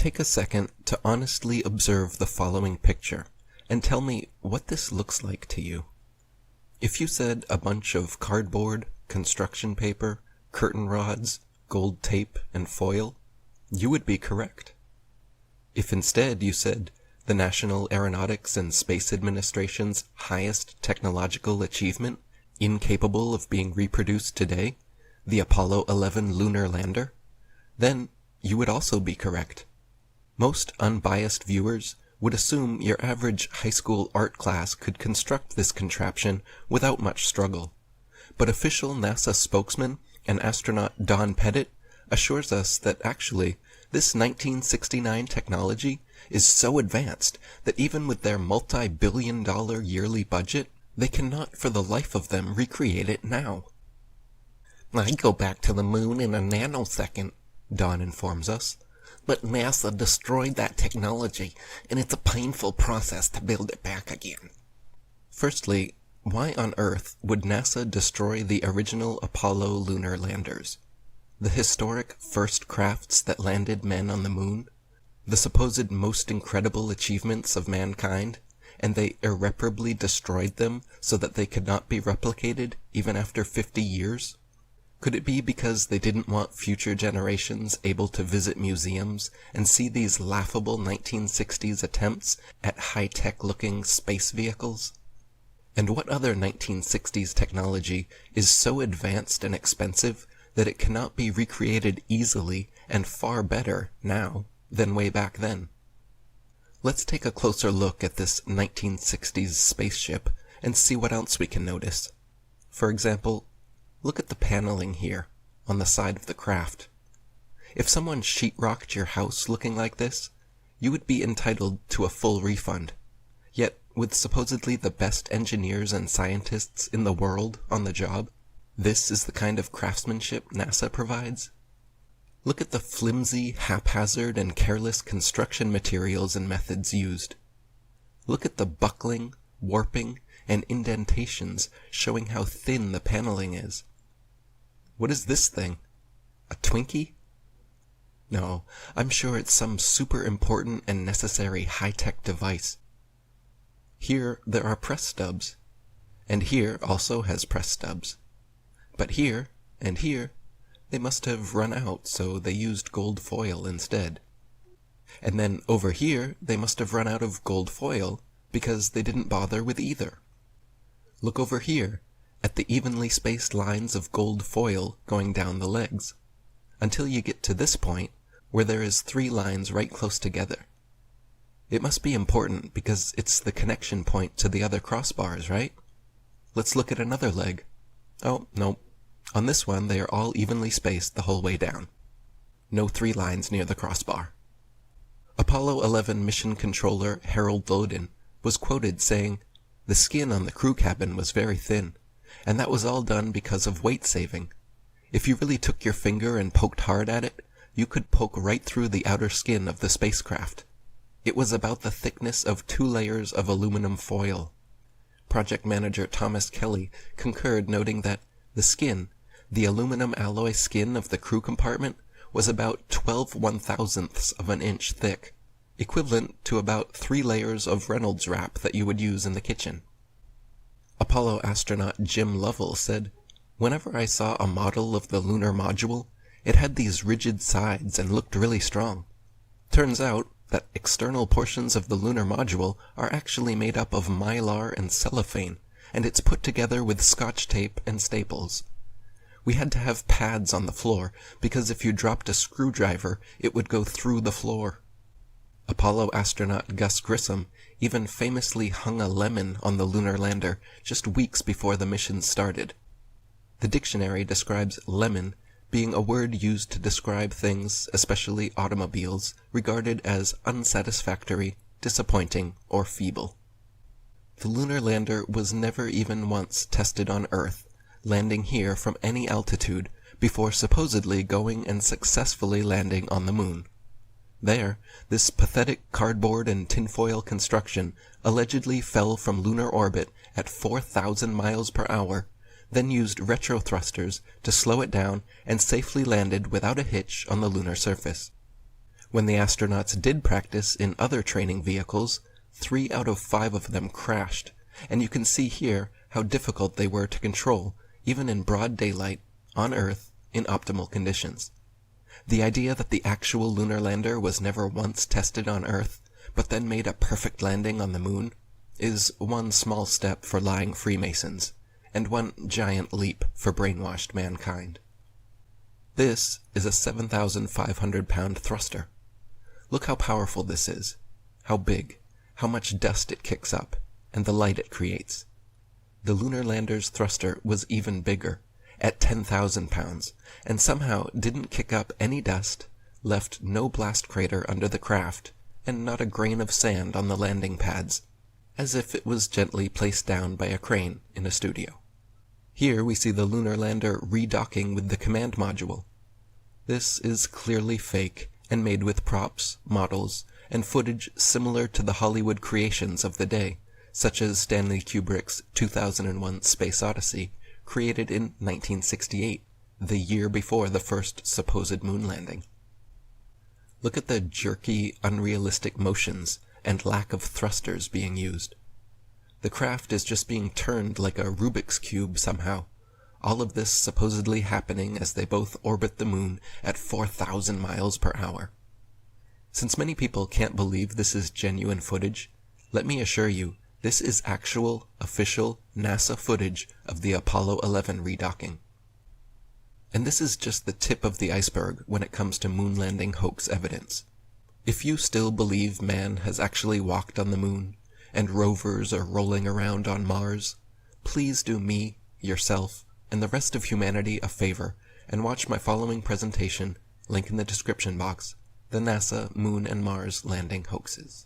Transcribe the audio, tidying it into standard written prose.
Take a second to honestly observe the following picture and tell me what this looks like to you. If you said a bunch of cardboard, construction paper, curtain rods, gold tape, and foil, you would be correct. If instead you said the National Aeronautics and Space Administration's highest technological achievement, incapable of being reproduced today, the Apollo 11 lunar lander, then you would also be correct. Most unbiased viewers would assume your average high school art class could construct this contraption without much struggle. But official NASA spokesman and astronaut Don Pettit assures us that actually, this 1969 technology is so advanced that even with their multi-billion-dollar yearly budget, they cannot for the life of them recreate it now. "I go back to the moon in a nanosecond," Don informs us. "But NASA destroyed that technology, and it's a painful process to build it back again." Firstly, why on earth would NASA destroy the original Apollo lunar landers? The historic first crafts that landed men on the moon? The supposed most incredible achievements of mankind, and they irreparably destroyed them so that they could not be replicated even after 50 years? Could it be because they didn't want future generations able to visit museums and see these laughable 1960s attempts at high-tech looking space vehicles? And what other 1960s technology is so advanced and expensive that it cannot be recreated easily and far better now than way back then? Let's take a closer look at this 1960s spaceship and see what else we can notice. For example, look at the paneling here, on the side of the craft. If someone sheetrocked your house looking like this, you would be entitled to a full refund. Yet, with supposedly the best engineers and scientists in the world on the job, this is the kind of craftsmanship NASA provides? Look at the flimsy, haphazard, and careless construction materials and methods used. Look at the buckling, warping, and indentations showing how thin the paneling is. What is this thing? A Twinkie? No, I'm sure it's some super important and necessary high-tech device. Here there are press stubs, and here also has press stubs. But here, and here, they must have run out, so they used gold foil instead. And then over here, they must have run out of gold foil because they didn't bother with either. Look over here, at the evenly spaced lines of gold foil going down the legs, until you get to this point, where there is 3 lines right close together. It must be important because it's the connection point to the other crossbars, right? Let's look at another leg. Oh, no. On this one, they are all evenly spaced the whole way down. No 3 lines near the crossbar. Apollo 11 mission controller Harold Loden was quoted saying, "The skin on the crew cabin was very thin, and that was all done because of weight saving. If you really took your finger and poked hard at it, you could poke right through the outer skin of the spacecraft. It was about the thickness of 2 layers of aluminum foil." Project manager Thomas Kelly concurred, noting that the skin, the aluminum alloy skin of the crew compartment, was about 12 1/1000ths of an inch thick, equivalent to about 3 layers of Reynolds wrap that you would use in the kitchen. Apollo astronaut Jim Lovell said, "Whenever I saw a model of the lunar module, it had these rigid sides and looked really strong. Turns out that external portions of the lunar module are actually made up of mylar and cellophane, and it's put together with Scotch tape and staples. We had to have pads on the floor, because if you dropped a screwdriver, it would go through the floor." Apollo astronaut Gus Grissom even famously hung a lemon on the lunar lander just weeks before the mission started. The dictionary describes lemon being a word used to describe things, especially automobiles, regarded as unsatisfactory, disappointing, or feeble. The lunar lander was never even once tested on Earth, landing here from any altitude before supposedly going and successfully landing on the moon. There, this pathetic cardboard and tinfoil construction allegedly fell from lunar orbit at 4,000 miles per hour, then used retrothrusters to slow it down and safely landed without a hitch on the lunar surface. When the astronauts did practice in other training vehicles, 3 out of 5 of them crashed, and you can see here how difficult they were to control, even in broad daylight, on Earth, in optimal conditions. The idea that the actual lunar lander was never once tested on Earth, but then made a perfect landing on the moon, is one small step for lying Freemasons, and one giant leap for brainwashed mankind. This is a 7,500-pound thruster. Look how powerful this is, how big, how much dust it kicks up, and the light it creates. The lunar lander's thruster was even bigger, at 10,000 pounds, and somehow didn't kick up any dust, left no blast crater under the craft, and not a grain of sand on the landing pads, as if it was gently placed down by a crane in a studio. Here we see the lunar lander redocking with the command module. This is clearly fake and made with props, models, and footage similar to the Hollywood creations of the day, such as Stanley Kubrick's 2001 Space Odyssey, created in 1968, the year before the first supposed moon landing. Look at the jerky, unrealistic motions and lack of thrusters being used. The craft is just being turned like a Rubik's Cube somehow, all of this supposedly happening as they both orbit the moon at 4,000 miles per hour. Since many people can't believe this is genuine footage, let me assure you, this is actual, official NASA footage of the Apollo 11 redocking. And this is just the tip of the iceberg when it comes to moon landing hoax evidence. If you still believe man has actually walked on the moon, and rovers are rolling around on Mars, please do me, yourself, and the rest of humanity a favor and watch my following presentation, link in the description box, the NASA Moon and Mars Landing Hoaxes.